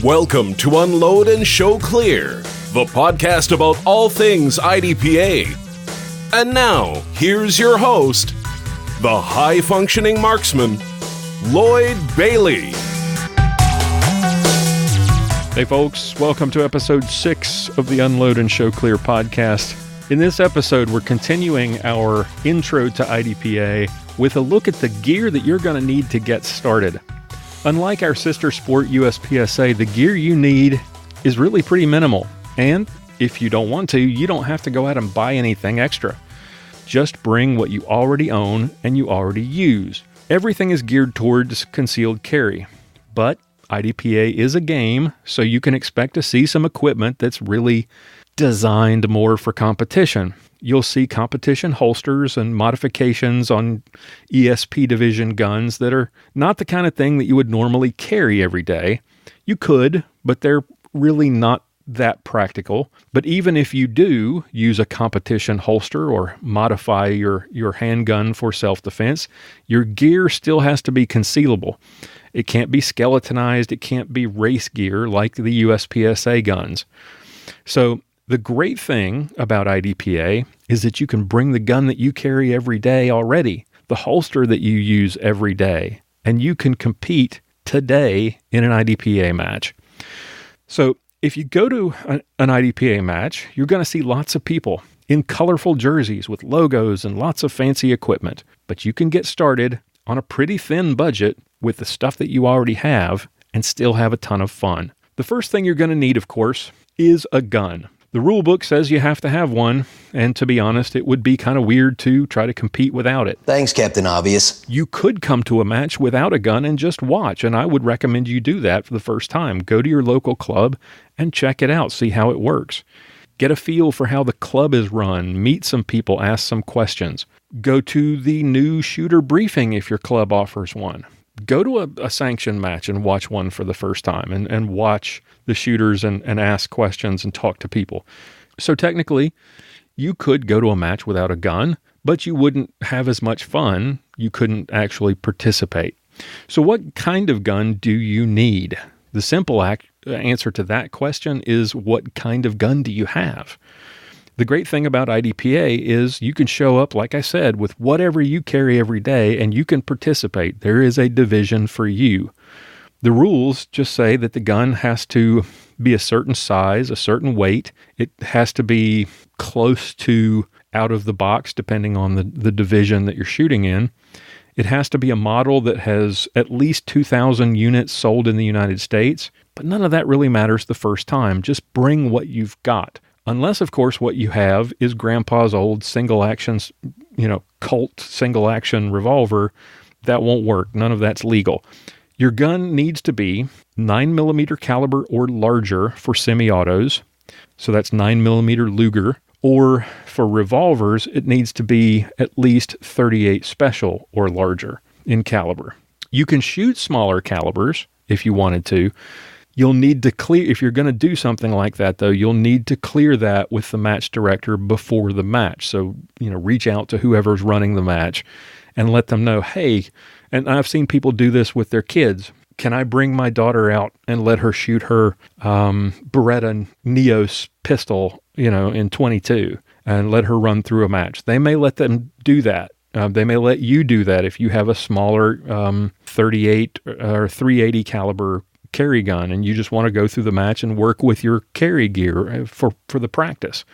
Welcome to Unload and Show Clear, the podcast about all things IDPA. And now, here's your host, the high-functioning marksman, Lloyd Bailey. Hey folks, welcome to episode 6 of the Unload and Show Clear podcast. In this episode, we're continuing our intro to IDPA with a look at the gear that you're going to need to get started. Unlike our sister sport USPSA, the gear you need is really pretty minimal. And if you don't want to, you don't have to go out and buy anything extra. Just bring what you already own and you already use. Everything is geared towards concealed carry. But IDPA is a game, so you can expect to see some equipment that's really designed more for competition. You'll see competition holsters and modifications on ESP division guns that are not the kind of thing that you would normally carry every day. You could, but they're really not that practical. But even if you do use a competition holster or modify your handgun for self-defense, your gear still has to be concealable. It can't be skeletonized. It can't be race gear like the USPSA guns. So the great thing about IDPA is that you can bring the gun that you carry every day already, the holster that you use every day, and you can compete today in an IDPA match. So if you go to an IDPA match, you're going to see lots of people in colorful jerseys with logos and lots of fancy equipment. But you can get started on a pretty thin budget with the stuff that you already have and still have a ton of fun. The first thing you're going to need, of course, is a gun. The rule book says you have to have one, and to be honest, it would be kind of weird to try to compete without it. Thanks, Captain Obvious. You could come to a match without a gun and just watch, and I would recommend you do that for the first time. Go to your local club and check it out, see how it works. Get a feel for how the club is run, meet some people, ask some questions. Go to the new shooter briefing if your club offers one. Go to a sanctioned match and watch one for the first time and watch the shooters and ask questions and talk to people. So technically, you could go to a match without a gun, but you wouldn't have as much fun. You couldn't actually participate. So what kind of gun do you need? The simple answer to that question is, what kind of gun do you have? The great thing about IDPA is you can show up, like I said, with whatever you carry every day, and you can participate. There is a division for you. The rules just say that the gun has to be a certain size, a certain weight. It has to be close to out of the box, depending on the division that you're shooting in. It has to be a model that has at least 2,000 units sold in the United States, but none of that really matters the first time. Just bring what you've got. Unless, of course, what you have is grandpa's old single-action, Colt single-action revolver. That won't work. None of that's legal. Your gun needs to be 9mm caliber or larger for semi-autos. So that's 9mm Luger. Or for revolvers, it needs to be at least 38 special or larger in caliber. You can shoot smaller calibers if you wanted to. You'll need to clear, if you're going to do something like that, though, you'll need to clear that with the match director before the match. So, reach out to whoever's running the match and let them know, hey, and I've seen people do this with their kids. Can I bring my daughter out and let her shoot her Beretta Neos pistol, in 22 and let her run through a match? They may let them do that. They may let you do that if you have a smaller 38 or 380 caliber carry gun and you just want to go through the match and work with your carry gear for the practice.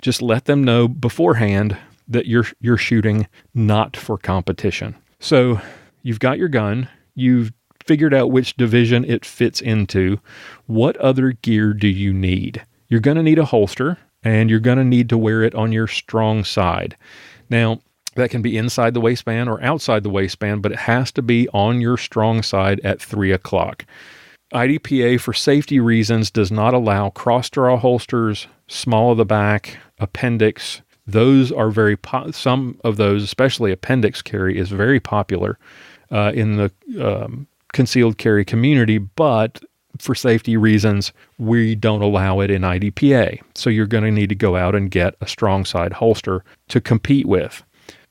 Just let them know beforehand that you're shooting not for competition. So you've got your gun, you've figured out which division it fits into. What other gear do you need? You're going to need a holster, and you're going to need to wear it on your strong side. Now, that can be inside the waistband or outside the waistband, but it has to be on your strong side at 3 o'clock. IDPA, for safety reasons, does not allow cross-draw holsters, small of the back, appendix. Those are some of those, especially appendix carry, is very popular in the concealed carry community, but for safety reasons, we don't allow it in IDPA. So you're going to need to go out and get a strong side holster to compete with.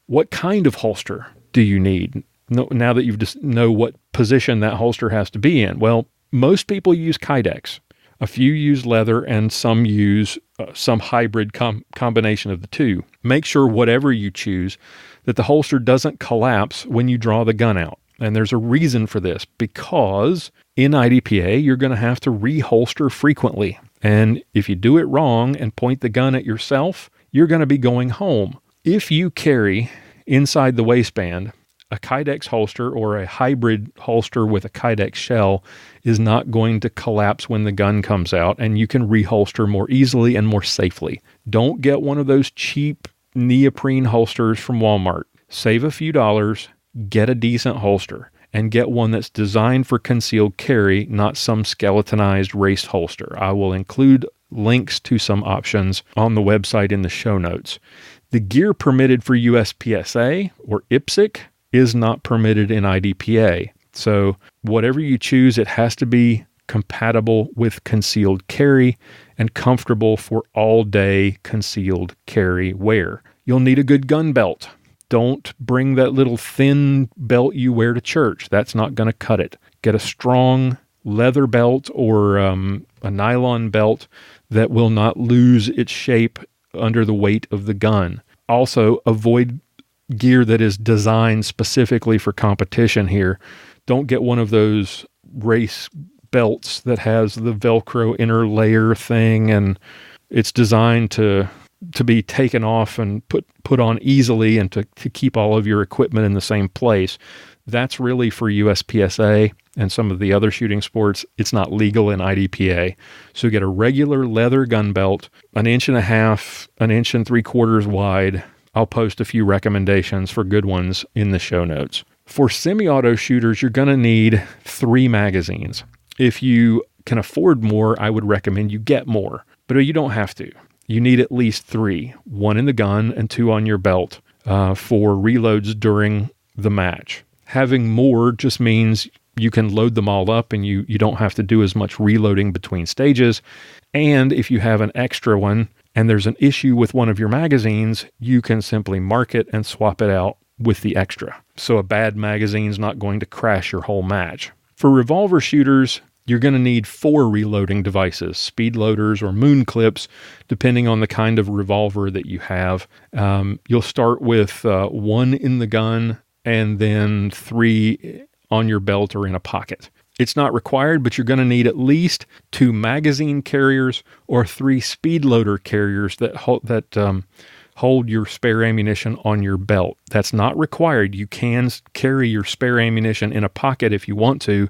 What kind of holster do you need? Now that you just know what position that holster has to be in, well, Most people use Kydex. A few use leather, and some use some hybrid combination of the two. Make sure whatever you choose that the holster doesn't collapse when you draw the gun out. And there's a reason for this, because in IDPA, you're going to have to reholster frequently. And if you do it wrong and point the gun at yourself, you're going to be going home. If you carry inside the waistband a Kydex holster or a hybrid holster with a Kydex shell, is not going to collapse when the gun comes out, and you can reholster more easily and more safely. Don't get one of those cheap neoprene holsters from Walmart. Save a few dollars, get a decent holster, and get one that's designed for concealed carry, not some skeletonized raced holster. I will include links to some options on the website in the show notes. The gear permitted for USPSA or IPSC is not permitted in IDPA. So whatever you choose, it has to be compatible with concealed carry and comfortable for all-day concealed carry wear. You'll need a good gun belt. Don't bring that little thin belt you wear to church. That's not going to cut it. Get a strong leather belt or a nylon belt that will not lose its shape under the weight of the gun. Also, avoid gear that is designed specifically for competition here. Don't get one of those race belts that has the Velcro inner layer thing, and it's designed to be taken off and put on easily and to keep all of your equipment in the same place. That's really for USPSA and some of the other shooting sports. It's not legal in IDPA. So get a regular leather gun belt, 1.5 inches, 1 3/4 wide. I'll post a few recommendations for good ones in the show notes. For semi-auto shooters, you're going to need 3 magazines. If you can afford more, I would recommend you get more, but you don't have to. You need at least 3, 1 in the gun and 2 on your belt for reloads during the match. Having more just means you can load them all up and you don't have to do as much reloading between stages. And if you have an extra one and there's an issue with one of your magazines, you can simply mark it and swap it out with the extra. So a bad magazine's not going to crash your whole match. For revolver shooters, you're going to need 4 reloading devices, speed loaders or moon clips, depending on the kind of revolver that you have. You'll start with 1 in the gun and then 3 on your belt or in a pocket. It's not required, but you're going to need at least 2 magazine carriers or 3 speed loader carriers that hold your spare ammunition on your belt. That's not required. You can carry your spare ammunition in a pocket if you want to.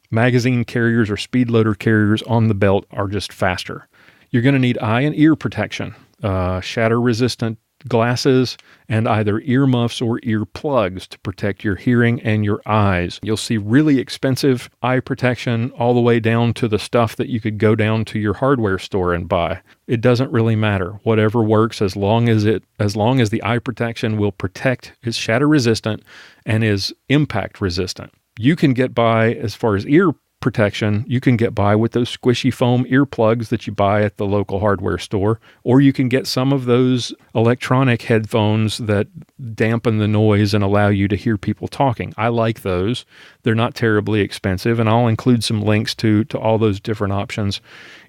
Magazine carriers or speed loader carriers on the belt are just faster. You're going to need eye and ear protection, shatter-resistant glasses, and either earmuffs or ear plugs to protect your hearing and your eyes. You'll see really expensive eye protection all the way down to the stuff that you could go down to your hardware store and buy. It doesn't really matter. Whatever works, as long as the eye protection will protect, is shatter resistant and is impact resistant. You can get by, as far as ear protection, you can get by with those squishy foam earplugs that you buy at the local hardware store, or you can get some of those electronic headphones that dampen the noise and allow you to hear people talking. I like those. They're not terribly expensive, and I'll include some links to all those different options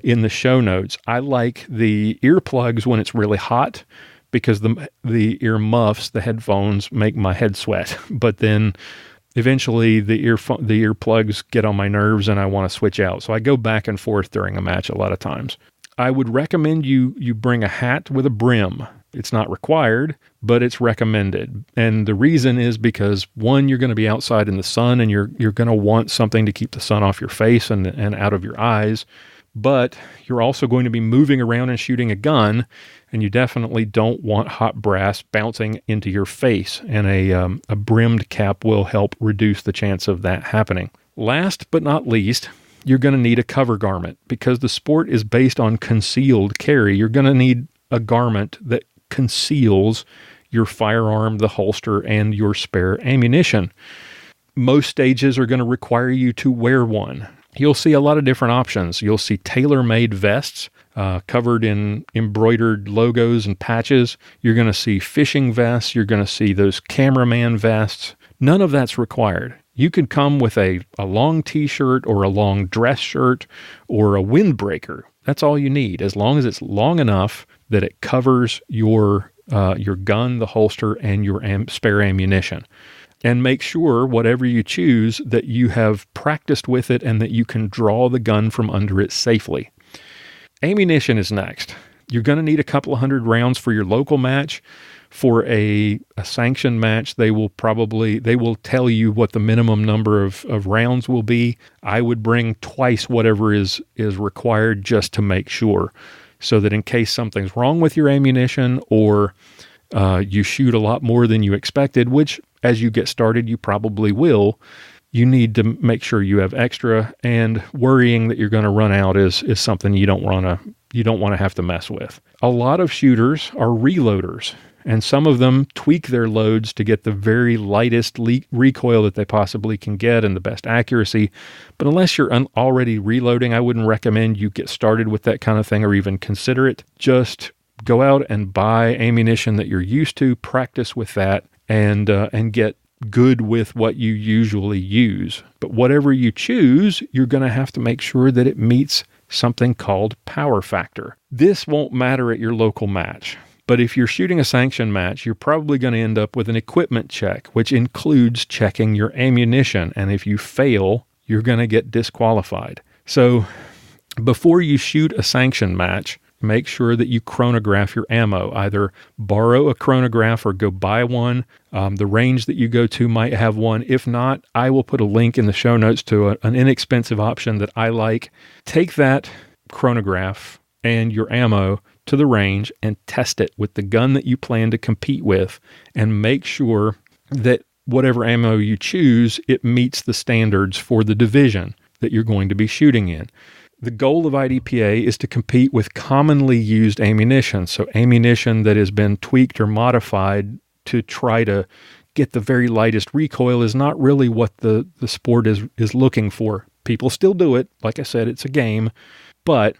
in the show notes. I like the earplugs when it's really hot, because the ear muffs, the headphones, make my head sweat. But then eventually the earplugs get on my nerves and I want to switch out. So I go back and forth during a match a lot of times. I would recommend you bring a hat with a brim. It's not required, but it's recommended. And the reason is because, one, you're going to be outside in the sun and you're going to want something to keep the sun off your face and out of your eyes. But you're also going to be moving around and shooting a gun, and you definitely don't want hot brass bouncing into your face, and a brimmed cap will help reduce the chance of that happening. Last but not least, you're going to need a cover garment. Because the sport is based on concealed carry, you're going to need a garment that conceals your firearm, the holster, and your spare ammunition. Most stages are going to require you to wear one. You'll see a lot of different options. You'll see tailor-made vests covered in embroidered logos and patches. You're going to see fishing vests. You're going to see those cameraman vests, None of that's required. You could come with a long t-shirt or a long dress shirt or a windbreaker. That's all you need, as long as it's long enough that it covers your gun, the holster, and your spare ammunition. And make sure, whatever you choose, that you have practiced with it and that you can draw the gun from under it safely. Ammunition is next. You're going to need a couple of hundred rounds for your local match. For a sanctioned match, they will tell you what the minimum number of rounds will be. I would bring twice whatever is required just to make sure, so that in case something's wrong with your ammunition or you shoot a lot more than you expected, which as you get started you probably will, you need to make sure you have extra, and worrying that you're going to run out is something you don't want to have to mess with. A lot of shooters are reloaders, and some of them tweak their loads to get the very lightest recoil that they possibly can get and the best accuracy. But unless you're already reloading, I wouldn't recommend you get started with that kind of thing or even consider it. Just go out and buy ammunition that you're used to, practice with that, and get good with what you usually use. But whatever you choose, you're going to have to make sure that it meets something called power factor. This won't matter at your local match, but if you're shooting a sanctioned match, you're probably going to end up with an equipment check, which includes checking your ammunition. And if you fail, you're going to get disqualified. So before you shoot a sanctioned match, make sure that you chronograph your ammo. Either borrow a chronograph or go buy one. The range that you go to might have one. If not, I will put a link in the show notes to an inexpensive option that I like. Take that chronograph and your ammo to the range and test it with the gun that you plan to compete with, and make sure that whatever ammo you choose, it meets the standards for the division that you're going to be shooting in. The goal of IDPA is to compete with commonly used ammunition, so ammunition that has been tweaked or modified to try to get the very lightest recoil is not really what the sport is looking for. People still do it. Like I said, it's a game, but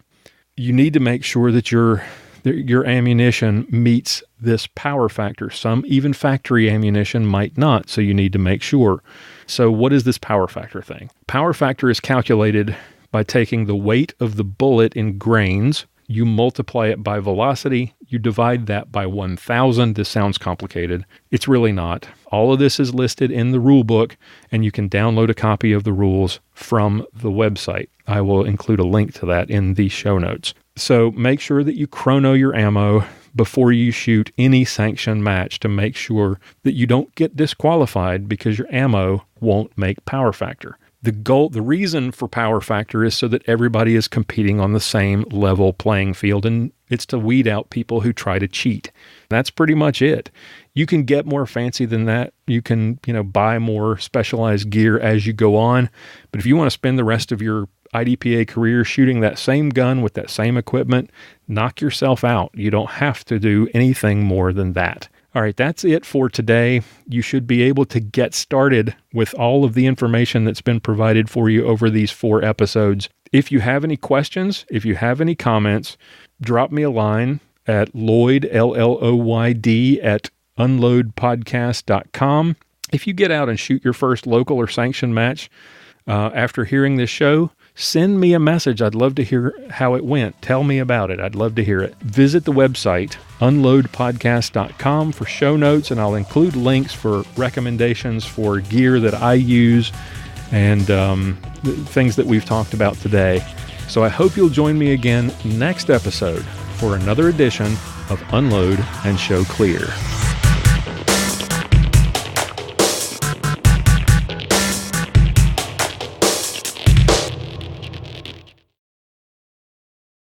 you need to make sure that your ammunition meets this power factor. Some even factory ammunition might not, so you need to make sure. So what is this power factor thing? Power factor is calculated by taking the weight of the bullet in grains, you multiply it by velocity, you divide that by 1,000. This sounds complicated. It's really not. All of this is listed in the rule book, and you can download a copy of the rules from the website. I will include a link to that in the show notes. So make sure that you chrono your ammo before you shoot any sanctioned match to make sure that you don't get disqualified because your ammo won't make power factor. The reason for power factor is so that everybody is competing on the same level playing field, and it's to weed out people who try to cheat. That's pretty much it. You can get more fancy than that. You can, buy more specialized gear as you go on. But if you want to spend the rest of your IDPA career shooting that same gun with that same equipment, knock yourself out. You don't have to do anything more than that. All right, that's it for today. You should be able to get started with all of the information that's been provided for you over these 4 episodes. If you have any questions, if you have any comments, drop me a line at Lloyd, LLOYD, at unloadpodcast.com. If you get out and shoot your first local or sanctioned match after hearing this show, send me a message. I'd love to hear how it went. Tell me about it. I'd love to hear it. Visit the website, unloadpodcast.com, for show notes, and I'll include links for recommendations for gear that I use and things that we've talked about today. So I hope you'll join me again next episode for another edition of Unload and Show Clear.